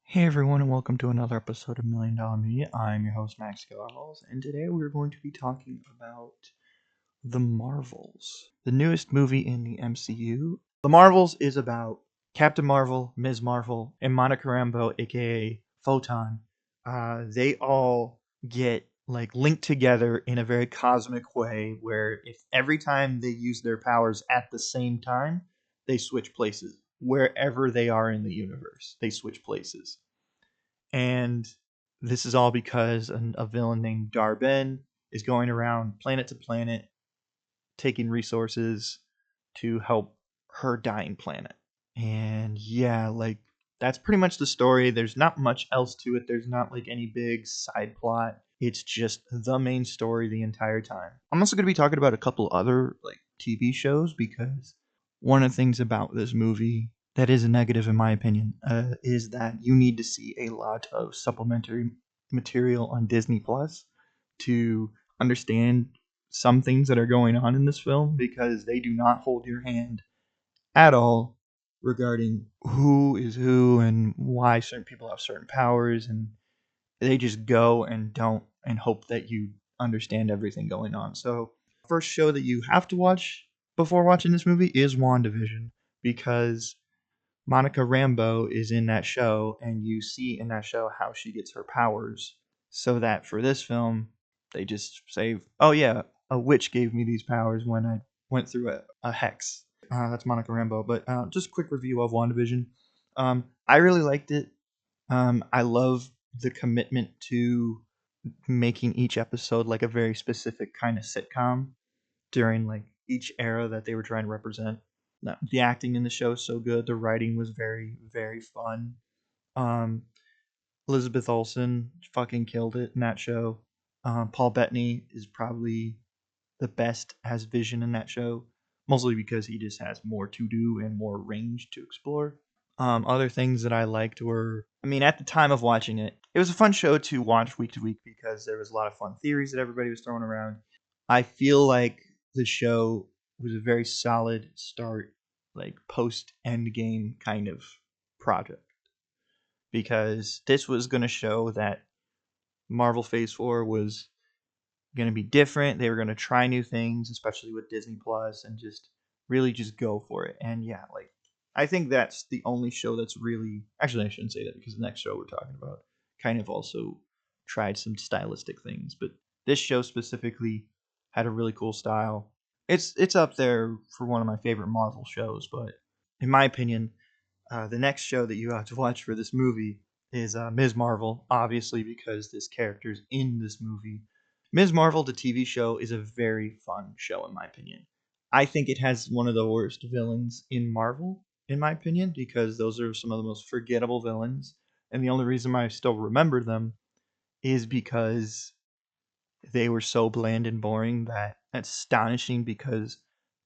Hey everyone, and welcome to another episode of Million Dollar Media. I'm your host Max Gilles, and today we're going to be talking about The Marvels, the newest movie in the MCU. The Marvels is about Captain Marvel, Ms. Marvel, and Monica Rambeau, aka Photon. They all get linked together in a very cosmic way, where if every time they use their powers at the same time, they switch places. Wherever they are in the universe, they switch places. And this is all because a villain named Dar-Benn is going around planet to planet taking resources to help her dying planet. And yeah, that's pretty much the story. There's not much else to it. There's not any big side plot. It's just the main story the entire time. I'm also going to be talking about a couple other TV shows because one of the things about this movie that is a negative in my opinion is that you need to see a lot of supplementary material on Disney Plus to understand some things that are going on in this film, because they do not hold your hand at all regarding who is who and why certain people have certain powers, and they just go and don't and hope that you understand everything going on. So, first show that you have to watch before watching this movie is WandaVision, because Monica Rambeau is in that show, and you see in that show how she gets her powers. So that for this film, they just say, "Oh yeah, a witch gave me these powers when I went through a hex." That's Monica Rambeau. But just a quick review of WandaVision. I really liked it. I love the commitment to making each episode like a very specific kind of sitcom during each era that they were trying to represent. The acting in the show is so good. The writing was very, very fun. Um, Elizabeth Olsen fucking killed it in that show. Paul Bettany is probably the best as Vision in that show, mostly because he just has more to do and more range to explore. Other things that I liked were, I mean, at the time of watching it, it was a fun show to watch week to week because there was a lot of fun theories that everybody was throwing around. I feel like the show was a very solid start, post Endgame kind of project, because this was going to show that Marvel Phase 4 was going to be different. They were going to try new things, especially with Disney Plus, and just really just go for it. And yeah, I think that's the only show that's really, actually I shouldn't say that, because the next show we're talking about kind of also tried some stylistic things, but this show specifically had a really cool style. It's up there for one of my favorite Marvel shows, but in my opinion, the next show that you have to watch for this movie is Ms. Marvel, obviously because this character's in this movie. Ms. Marvel, the TV show, is a very fun show, in my opinion. I think it has one of the worst villains in Marvel, in my opinion, because those are some of the most forgettable villains. And the only reason why I still remember them is because they were so bland and boring that that's astonishing, because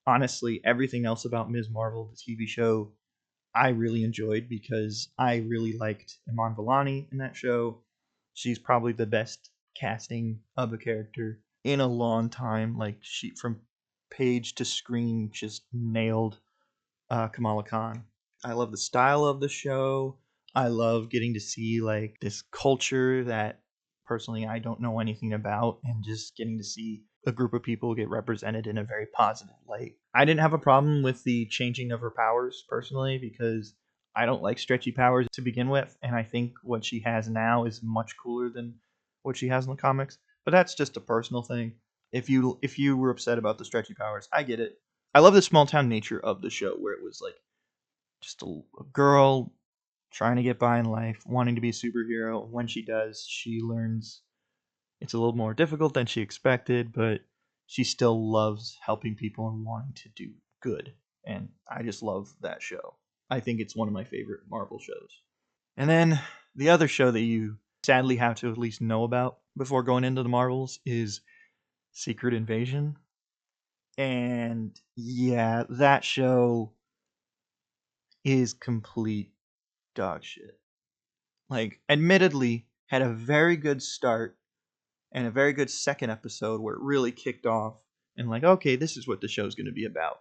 honestly, everything else about Ms. Marvel, the TV show, I really enjoyed, because I really liked Iman Vellani in that show. She's probably the best casting of a character in a long time. Like, she, from page to screen, just nailed Kamala Khan. I love the style of the show. I love getting to see this culture that personally I don't know anything about, and just getting to see a group of people get represented in a very positive light. I didn't have a problem with the changing of her powers personally, because I don't like stretchy powers to begin with, and I think what she has now is much cooler than what she has in the comics. But that's just a personal thing. If you were upset about the stretchy powers, I get it. I love the small town nature of the show, where it was just a girl trying to get by in life, wanting to be a superhero. When she does, she learns it's a little more difficult than she expected, but she still loves helping people and wanting to do good. And I just love that show. I think it's one of my favorite Marvel shows. And then the other show that you sadly have to at least know about before going into the Marvels is Secret Invasion. And yeah, that show is complete dog shit. Admittedly, had a very good start and a very good second episode where it really kicked off, and okay, this is what the show's going to be about.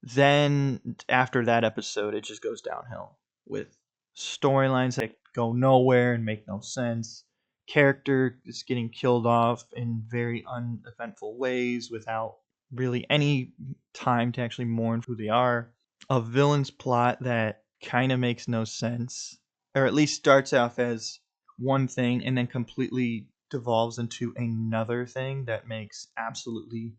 Then after that episode, it just goes downhill with storylines that go nowhere and make no sense, character just getting killed off in very uneventful ways without really any time to actually mourn who they are, a villain's plot that kind of makes no sense, or at least starts off as one thing and then completely devolves into another thing that makes absolutely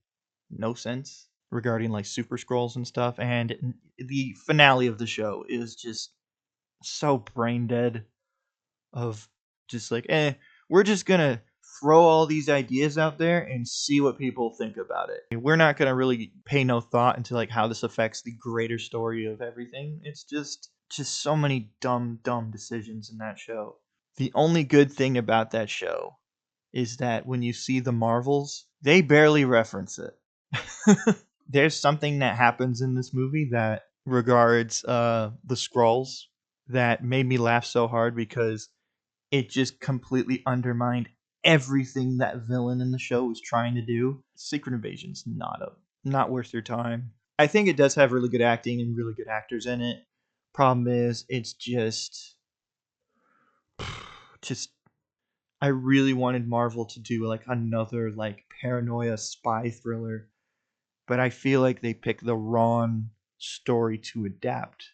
no sense regarding like super scrolls and stuff. And the finale of the show is just so brain dead of just like, we're just gonna throw all these ideas out there and see what people think about it. We're not gonna really pay no thought into like how this affects the greater story of everything. It's just so many dumb decisions in that show. The only good thing about that show is that when you see the Marvels, they barely reference it. There's something that happens in this movie that regards the scrolls that made me laugh so hard because it just completely undermined everything that villain in the show was trying to do. Secret Invasion's not worth your time. I think it does have really good acting and really good actors in it. Problem is, it's just I really wanted Marvel to do like another like paranoia spy thriller, but I feel like they picked the wrong story to adapt.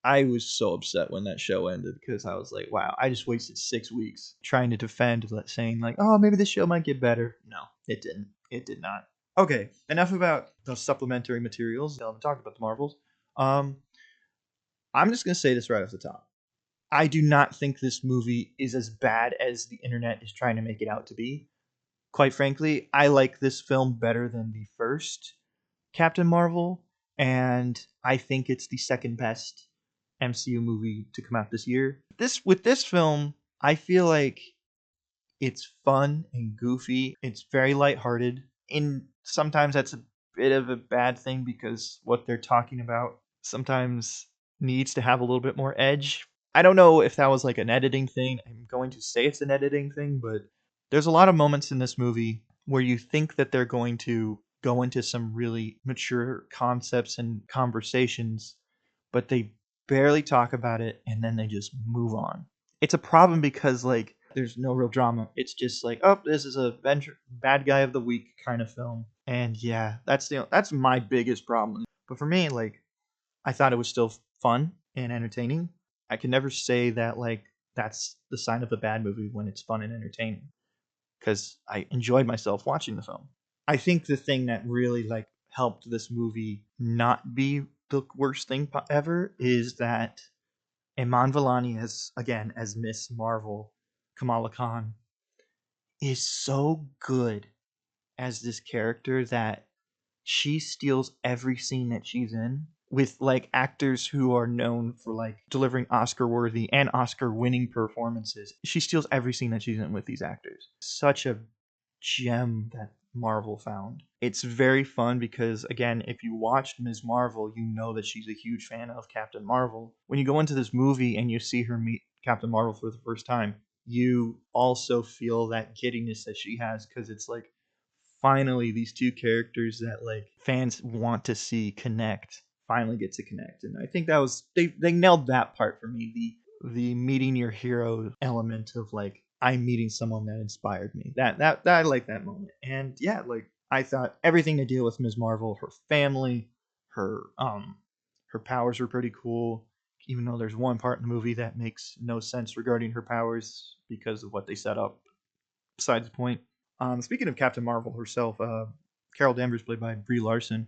I was so upset when that show ended because I was like, wow, I just wasted 6 weeks trying to defend, saying, like, oh, maybe this show might get better. No, it didn't. It did not. Okay, enough about the supplementary materials. I haven't talked about the Marvels. Um, I'm just going to say this right off the top. I do not think this movie is as bad as the internet is trying to make it out to be. Quite frankly, I like this film better than the first Captain Marvel, and I think it's the second best MCU movie to come out this year. This film, I feel like it's fun and goofy. It's very lighthearted, and sometimes that's a bit of a bad thing because what they're talking about sometimes needs to have a little bit more edge. I don't know if that was like an editing thing. I'm going to say it's an editing thing, but there's a lot of moments in this movie where you think that they're going to go into some really mature concepts and conversations, but they barely talk about it and then they just move on. It's a problem because like there's no real drama. It's just like, oh, this is a bad guy of the week kind of film. And yeah, that's my biggest problem. But for me, like I thought it was still fun and entertaining. I can never say that like that's the sign of a bad movie when it's fun and entertaining because I enjoyed myself watching the film. I think the thing that really like helped this movie not be the worst thing ever is that Iman Vellani as Miss Marvel, Kamala Khan, is so good as this character that she steals every scene that she's in with like actors who are known for like delivering Oscar worthy and Oscar winning performances. She steals every scene that she's in with these actors. Such a gem that Marvel found. It's very fun because again, if you watched Ms. Marvel, you know that she's a huge fan of Captain Marvel. When you go into this movie and you see her meet Captain Marvel for the first time, you also feel that giddiness that she has because it's like finally these two characters that like fans want to see connect finally get to connect. And I think that was they nailed that part for me, the meeting your hero element of like I'm meeting someone that inspired me. That I like that moment. And yeah, like I thought everything to deal with Ms. Marvel, her family, her powers were pretty cool, even though there's one part in the movie that makes no sense regarding her powers because of what they set up. Besides the point. Speaking of Captain Marvel herself, Carol Danvers, played by Brie Larson,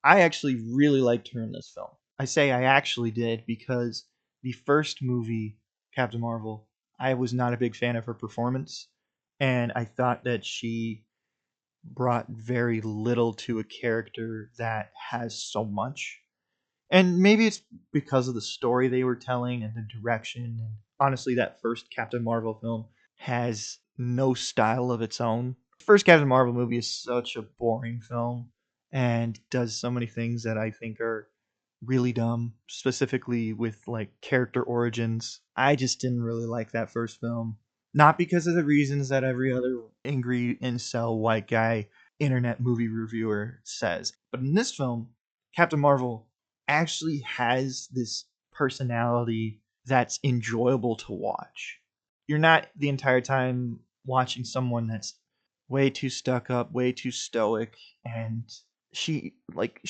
I actually really liked her in this film. I say I actually did because the first movie, Captain Marvel, I was not a big fan of her performance, and I thought that she brought very little to a character that has so much. And maybe it's because of the story they were telling and the direction. And honestly, that first Captain Marvel film has no style of its own. The first Captain Marvel movie is such a boring film and does so many things that I think are really dumb, specifically with like character origins. I just didn't really like that first film. Not because of the reasons that every other angry incel white guy internet movie reviewer says, but in this film, Captain Marvel actually has this personality that's enjoyable to watch. You're not the entire time watching someone that's way too stuck up, way too stoic, and she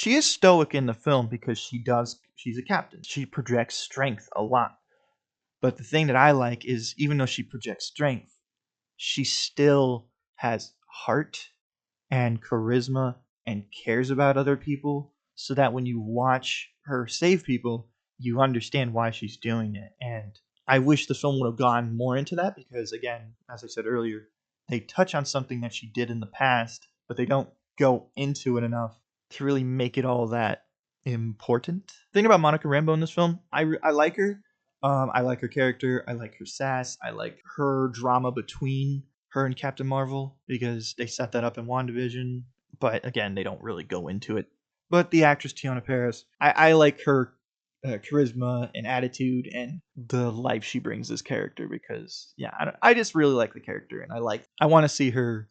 is stoic in the film because she's a captain. She projects strength a lot. But the thing that I like is even though she projects strength, she still has heart and charisma and cares about other people so that when you watch her save people, you understand why she's doing it. And I wish the film would have gone more into that because, again, as I said earlier, they touch on something that she did in the past, but they don't go into it enough to really make it all that important. The thing about Monica Rambeau in this film, I like her. I like her character. I like her sass. I like her drama between her and Captain Marvel because they set that up in WandaVision. But again, they don't really go into it. But the actress Tiana Paris, I like her charisma and attitude and the life she brings this character because yeah, I just really like the character and I want to see her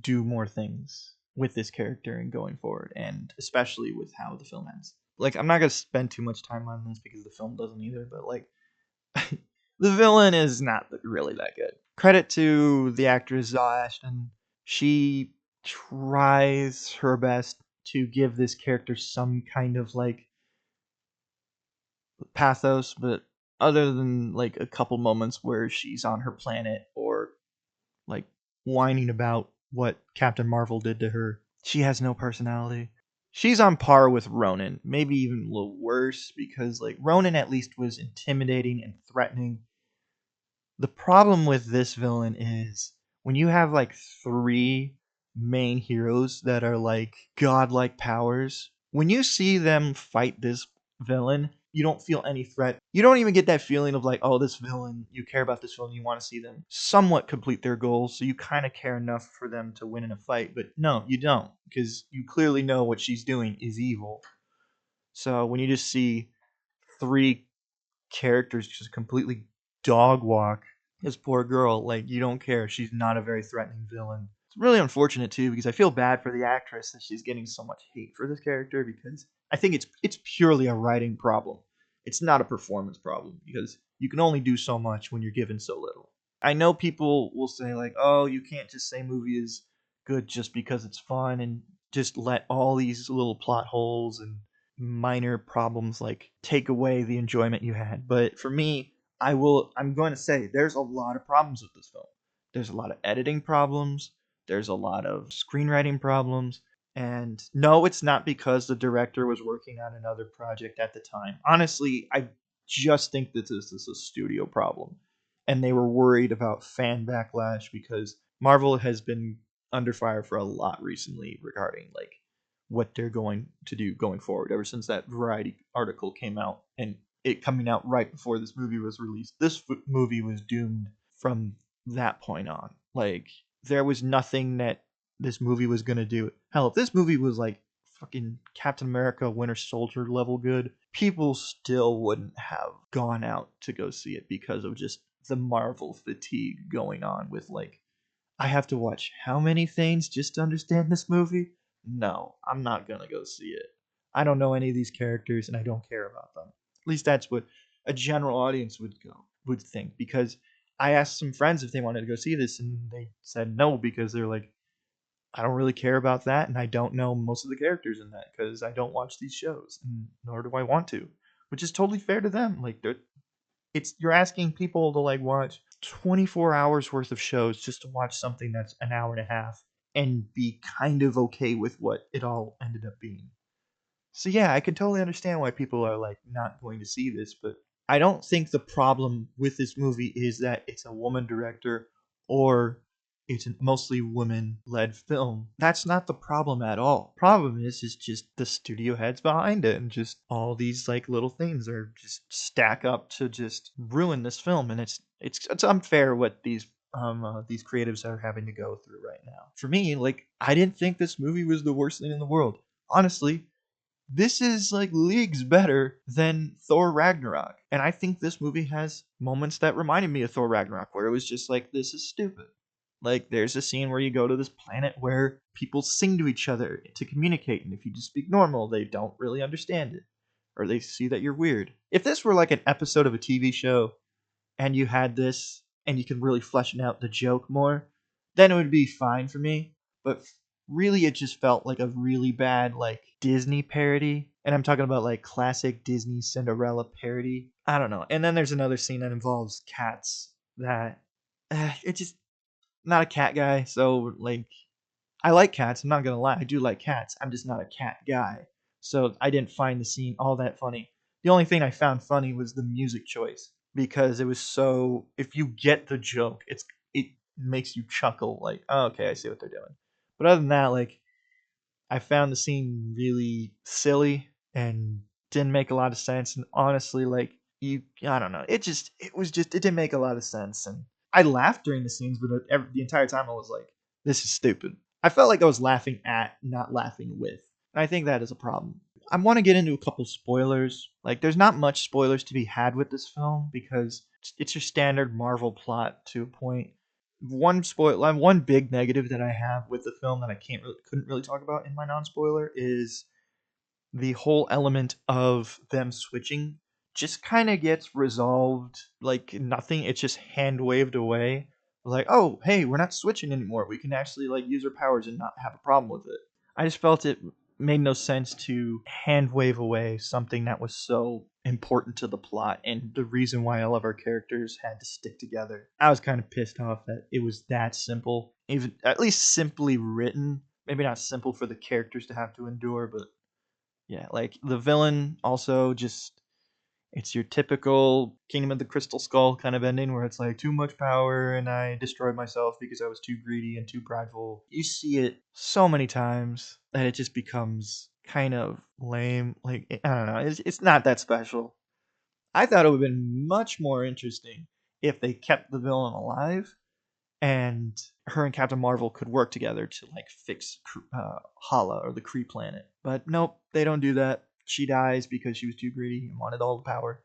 do more things with this character and going forward, and especially with how the film ends. Like, I'm not gonna spend too much time on this because the film doesn't either, but like, the villain is not really that good. Credit to the actress Zaw Ashton. She tries her best to give this character some kind of like pathos, but other than like a couple moments where she's on her planet or like whining about what Captain Marvel did to her, she has no personality. She's on par with Ronan, maybe even a little worse because like Ronan at least was intimidating and threatening. The problem with this villain is when you have like three main heroes that are like godlike powers, when you see them fight this villain, you don't feel any threat. You don't even get that feeling of like, oh, this villain, you care about this villain, you want to see them somewhat complete their goals, so you kind of care enough for them to win in a fight. But no, you don't, because you clearly know what she's doing is evil. So when you just see three characters just completely dog walk this poor girl, like you don't care. She's not a very threatening villain. It's really unfortunate too because I feel bad for the actress that she's getting so much hate for this character because I think it's purely a writing problem. It's not a performance problem because you can only do so much when you're given so little. I know people will say like, "Oh, you can't just say movie is good just because it's fun and just let all these little plot holes and minor problems like take away the enjoyment you had." But for me, I'm going to say there's a lot of problems with this film. There's a lot of editing problems, there's a lot of screenwriting problems, and no, it's not because the director was working on another project at the time. Honestly, I just think that this is a studio problem. And they were worried about fan backlash because Marvel has been under fire for a lot recently regarding like what they're going to do going forward ever since that Variety article came out and it coming out right before this movie was released. This movie was doomed from that point on. Like there was nothing that this movie was going to do. Hell, if this movie was like fucking Captain America Winter Soldier level good, people still wouldn't have gone out to go see it because of just the Marvel fatigue going on with like I have to watch how many things just to understand this movie? No, I'm not gonna go see it. I don't know any of these characters and I don't care about them. At least that's what a general audience would think because I asked some friends if they wanted to go see this and they said no because they're like I don't really care about that and I don't know most of the characters in that because I don't watch these shows and nor do I want to, which is totally fair to them. Like it's you're asking people to like watch 24 hours worth of shows just to watch something that's an hour and a half and be kind of okay with what it all ended up being. So yeah, I can totally understand why people are like not going to see this, but I don't think the problem with this movie is that it's a woman director or it's a mostly women-led film. That's not the problem at all. Problem is just the studio heads behind it and just all these like little things are just stack up to just ruin this film and it's unfair what these creatives are having to go through right now. For me, like I didn't think this movie was the worst thing in the world. Honestly, this is like leagues better than Thor Ragnarok. And I think this movie has moments that reminded me of Thor Ragnarok where it was just like, this is stupid. Like, there's a scene where you go to this planet where people sing to each other to communicate, and if you just speak normal, they don't really understand it. or they see that you're weird. If this were like an episode of a TV show and you had this and you could really flesh out the joke more, then it would be fine for me. But really, it just felt like a really bad like Disney parody, and I'm talking about like classic Disney Cinderella parody. I don't know. And then there's another scene that involves cats that it just not a cat guy. So like I like cats. I'm not gonna lie. I do like cats. I'm just not a cat guy. So I didn't find the scene all that funny. The only thing I found funny was the music choice because it was so. If you get the joke, it makes you chuckle. Like, oh, okay, I see what they're doing. But other than that, like, I found the scene really silly and didn't make a lot of sense. And honestly, like, I don't know. It didn't make a lot of sense. And I laughed during the scenes, but the entire time I was like, this is stupid. I felt like I was laughing at, not laughing with. And I think that is a problem. I want to get into a couple spoilers. Like, there's not much spoilers to be had with this film because it's your standard Marvel plot to a point. One big negative that I have with the film that I couldn't really talk about in my non-spoiler is the whole element of them switching just kind of gets resolved like nothing. It's just hand waved away. Like, oh, hey, we're not switching anymore. We can actually like use our powers and not have a problem with it. I just felt it made no sense to hand wave away something that was so important to the plot and the reason why all of our characters had to stick together. I was kind of pissed off that it was that simple, even at least simply written. Maybe not simple for the characters to have to endure, but yeah, like the villain also just it's your typical Kingdom of the Crystal Skull kind of ending where it's like too much power and I destroyed myself because I was too greedy and too prideful. You see it so many times that it just becomes kind of lame. Like I don't know, it's not that special. I thought it would have been much more interesting if they kept the villain alive and her and Captain Marvel could work together to like fix Hala or the Kree planet. But nope, they don't do that. She dies because she was too greedy and wanted all the power.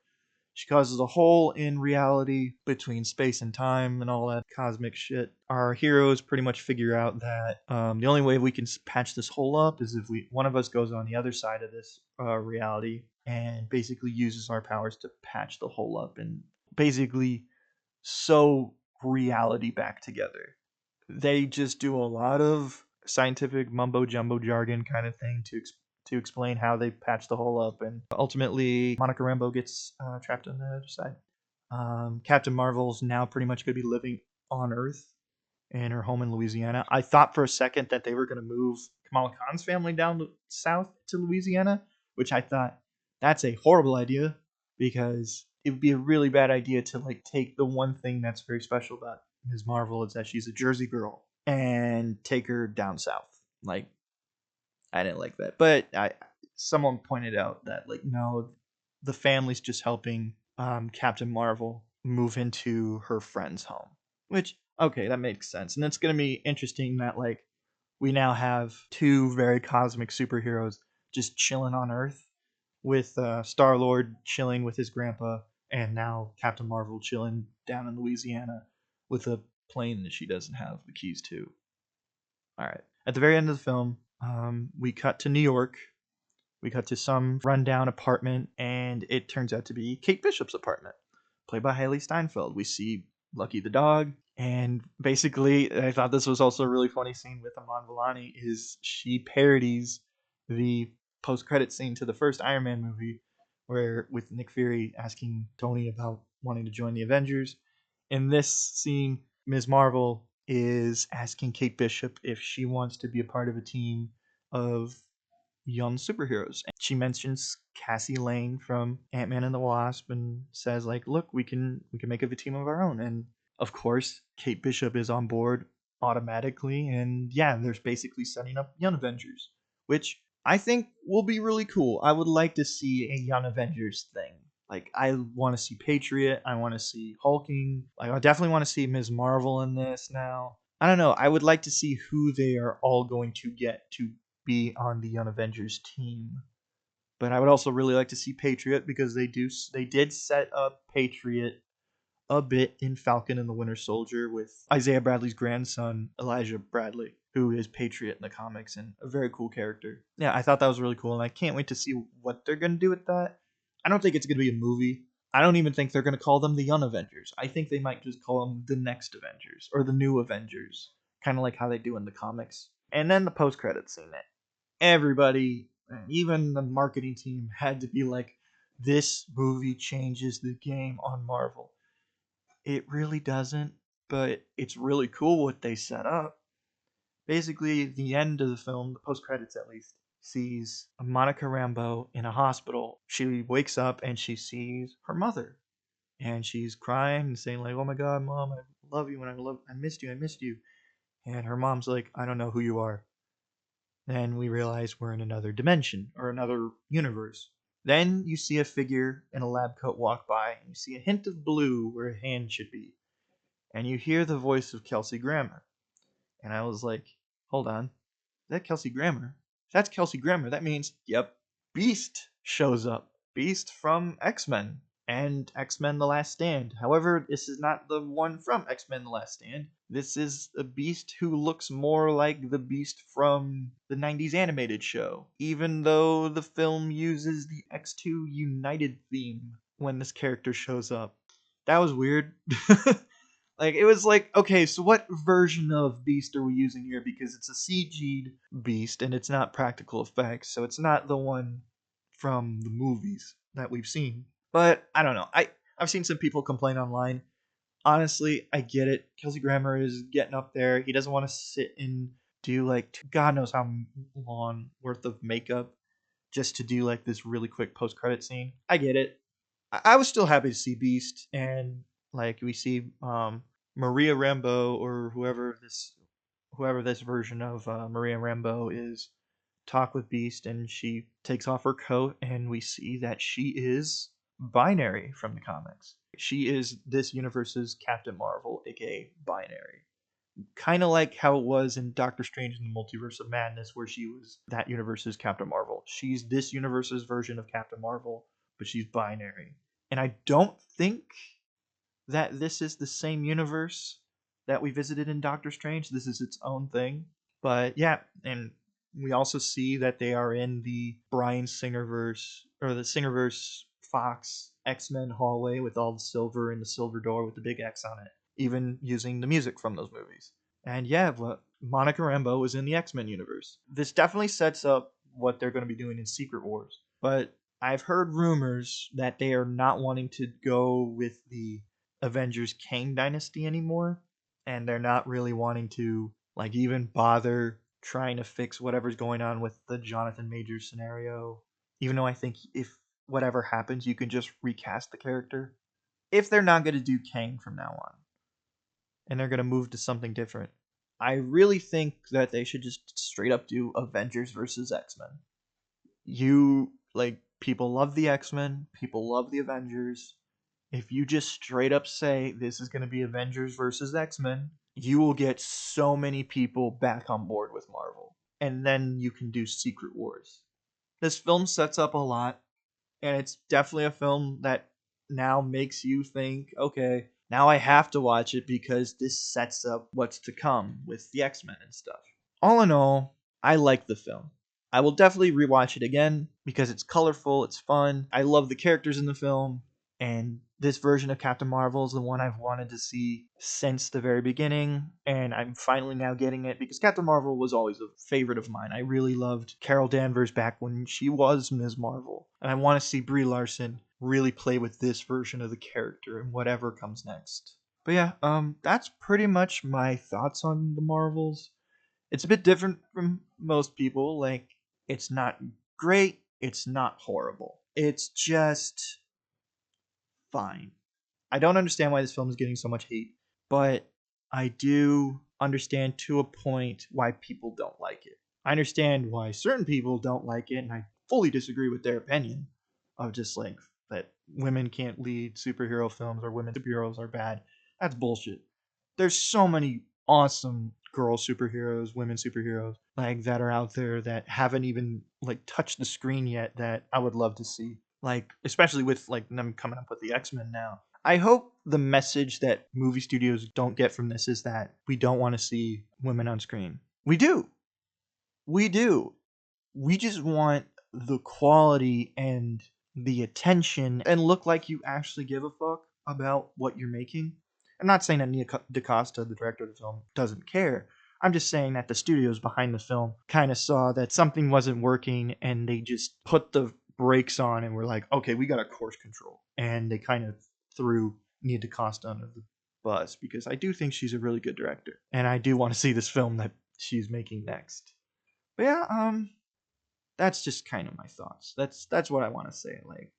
She causes a hole in reality between space and time and all that cosmic shit. Our heroes pretty much figure out that the only way we can patch this hole up is if one of us goes on the other side of this reality and basically uses our powers to patch the hole up and basically sew reality back together. They just do a lot of scientific mumbo jumbo jargon kind of thing to explain how they patch the hole up, and ultimately Monica Rambeau gets trapped on the other side. Captain Marvel's now pretty much going to be living on Earth in her home in Louisiana. I thought for a second that they were going to move Kamala Khan's family down south to Louisiana, which I thought that's a horrible idea because it would be a really bad idea to like take the one thing that's very special about Ms. Marvel is that she's a Jersey girl and take her down south. Like I didn't like that, but someone pointed out that like no, the family's just helping Captain Marvel move into her friend's home, which okay, that makes sense, and it's gonna be interesting that like we now have two very cosmic superheroes just chilling on Earth, with Star Lord chilling with his grandpa, and now Captain Marvel chilling down in Louisiana with a plane that she doesn't have the keys to. All right. At the very end of the film, we cut to New York. We cut to some rundown apartment, and it turns out to be Kate Bishop's apartment, played by Hailee Steinfeld. We see Lucky the dog, and basically, I thought this was also a really funny scene with Iman Vellani, is she parodies the post-credit scene to the first Iron Man movie, where with Nick Fury asking Tony about wanting to join the Avengers. In this scene, Ms. Marvel is asking Kate Bishop if she wants to be a part of a team of young superheroes. And she mentions Cassie Lane from Ant-Man and the Wasp and says like, "Look, we can make a team of our own." And of course, Kate Bishop is on board automatically, and yeah, there's basically setting up Young Avengers, which I think will be really cool. I would like to see a Young Avengers thing. Like I want to see Patriot, I want to see Hulking. Like I definitely want to see Ms. Marvel in this now. I don't know. I would like to see who they are all going to get to be on the Young Avengers team. But I would also really like to see Patriot because they did set up Patriot a bit in Falcon and the Winter Soldier with Isaiah Bradley's grandson, Elijah Bradley, who is Patriot in the comics and a very cool character. Yeah, I thought that was really cool, and I can't wait to see what they're going to do with that. I don't think it's going to be a movie. I don't even think they're going to call them the Young Avengers. I think they might just call them the Next Avengers or the New Avengers, kind of like how they do in the comics. And then the post-credits scene. Everybody, even the marketing team, had to be like, this movie changes the game on Marvel. It really doesn't, but it's really cool what they set up. Basically, the end of the film, the post credits at least, sees Monica Rambeau in a hospital. She wakes up and she sees her mother, and she's crying and saying like, "Oh my God, Mom, I love you and I missed you, I missed you." And her mom's like, "I don't know who you are." Then we realize we're in another dimension or another universe. Then you see a figure in a lab coat walk by, and you see a hint of blue where a hand should be, and you hear the voice of Kelsey Grammer. And I was like, hold on, is that Kelsey Grammer? If that's Kelsey Grammer, that means, yep, Beast shows up. Beast from X-Men and X-Men The Last Stand. However, this is not the one from X-Men The Last Stand. This is a Beast who looks more like the Beast from the 90s animated show, even though the film uses the X2 United theme when this character shows up. That was weird. Like, it was like, okay, so what version of Beast are we using here? Because it's a CG'd Beast and it's not practical effects, so it's not the one from the movies that we've seen. But I don't know. I've seen some people complain online. Honestly, I get it. Kelsey Grammer is getting up there. He doesn't want to sit and do like God knows how long worth of makeup just to do like this really quick post credit scene. I get it. I was still happy to see Beast, and like we see Maria Rambeau or whoever this version of Maria Rambeau is talk with Beast, and she takes off her coat, and we see that she is Binary from the comics. She is this universe's Captain Marvel, aka Binary. Kind of like how it was in Doctor Strange in the Multiverse of Madness, where she was that universe's Captain Marvel. She's this universe's version of Captain Marvel, but she's Binary. And I don't think that this is the same universe that we visited in Doctor Strange. This is its own thing. But yeah, and we also see that they are in the Bryan Singerverse, or the Singerverse Fox X-Men hallway with all the silver and the silver door with the big X on it, even using the music from those movies. And yeah, but Monica Rambeau was in the X-Men universe. This definitely sets up what they're going to be doing in Secret Wars. But I've heard rumors that they are not wanting to go with the Avengers Kang Dynasty anymore, and they're not really wanting to like even bother trying to fix whatever's going on with the Jonathan Majors scenario. Even though I think if whatever happens, you can just recast the character. If they're not going to do Kang from now on, and they're going to move to something different, I really think that they should just straight up do Avengers versus X-Men. People love the X-Men, people love the Avengers. If you just straight up say this is going to be Avengers versus X-Men, you will get so many people back on board with Marvel. And then you can do Secret Wars. This film sets up a lot, and it's definitely a film that now makes you think, okay, now I have to watch it because this sets up what's to come with the X-Men and stuff. All in all, I like the film. I will definitely rewatch it again because it's colorful, it's fun. I love the characters in the film, and this version of Captain Marvel is the one I've wanted to see since the very beginning, and I'm finally now getting it because Captain Marvel was always a favorite of mine. I really loved Carol Danvers back when she was Ms. Marvel, and I want to see Brie Larson really play with this version of the character and whatever comes next. But yeah, that's pretty much my thoughts on the Marvels. It's a bit different from most people. Like, it's not great, it's not horrible. It's just fine. I don't understand why this film is getting so much hate, but I do understand to a point why people don't like it. I understand why certain people don't like it, and I fully disagree with their opinion of just like that women can't lead superhero films or women superheroes are bad. That's bullshit. There's so many awesome girl superheroes, women superheroes like that are out there that haven't even like touched the screen yet that I would love to see. Like especially with like them coming up with the X-Men now. I hope the message that movie studios don't get from this is that we don't want to see women on screen. We do. We do. We just want the quality and the attention and look like you actually give a fuck about what you're making. I'm not saying that Nia DaCosta, the director of the film, doesn't care. I'm just saying that the studios behind the film kind of saw that something wasn't working and they just put the brakes on and were like, okay, we got to course control. And they kind of threw Nia DaCosta under the bus because I do think she's a really good director. And I do want to see this film that she's making next. But yeah, that's just kind of my thoughts. That's what I want to say. Like,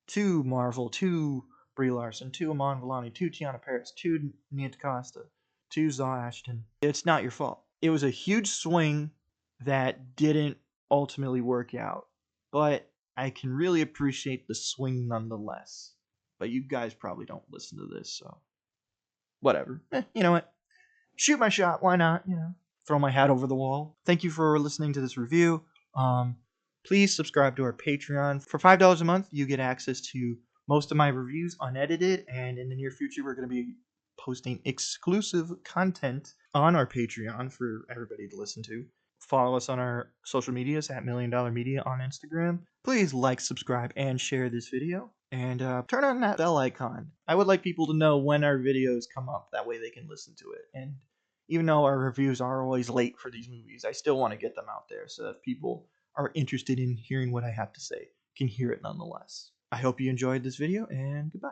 to Marvel, to Brie Larson, to Iman Vellani, to Tiana Paris, to Nia DaCosta, to Zaw Ashton. It's not your fault. It was a huge swing that didn't ultimately work out, but I can really appreciate the swing nonetheless. But you guys probably don't listen to this, so whatever. You know what? Shoot my shot. Why not? Throw my hat over the wall. Thank you for listening to this review. Please subscribe to our Patreon. For $5 a month, you get access to most of my reviews unedited, and in the near future, we're going to be posting exclusive content on our Patreon for everybody to listen to. Follow us on our social medias at $1 Million Media on Instagram. Please like, subscribe, and share this video. And turn on that bell icon. I would like people to know when our videos come up. That way they can listen to it. And even though our reviews are always late for these movies, I still want to get them out there so that people are interested in hearing what I have to say can hear it nonetheless. I hope you enjoyed this video, and goodbye.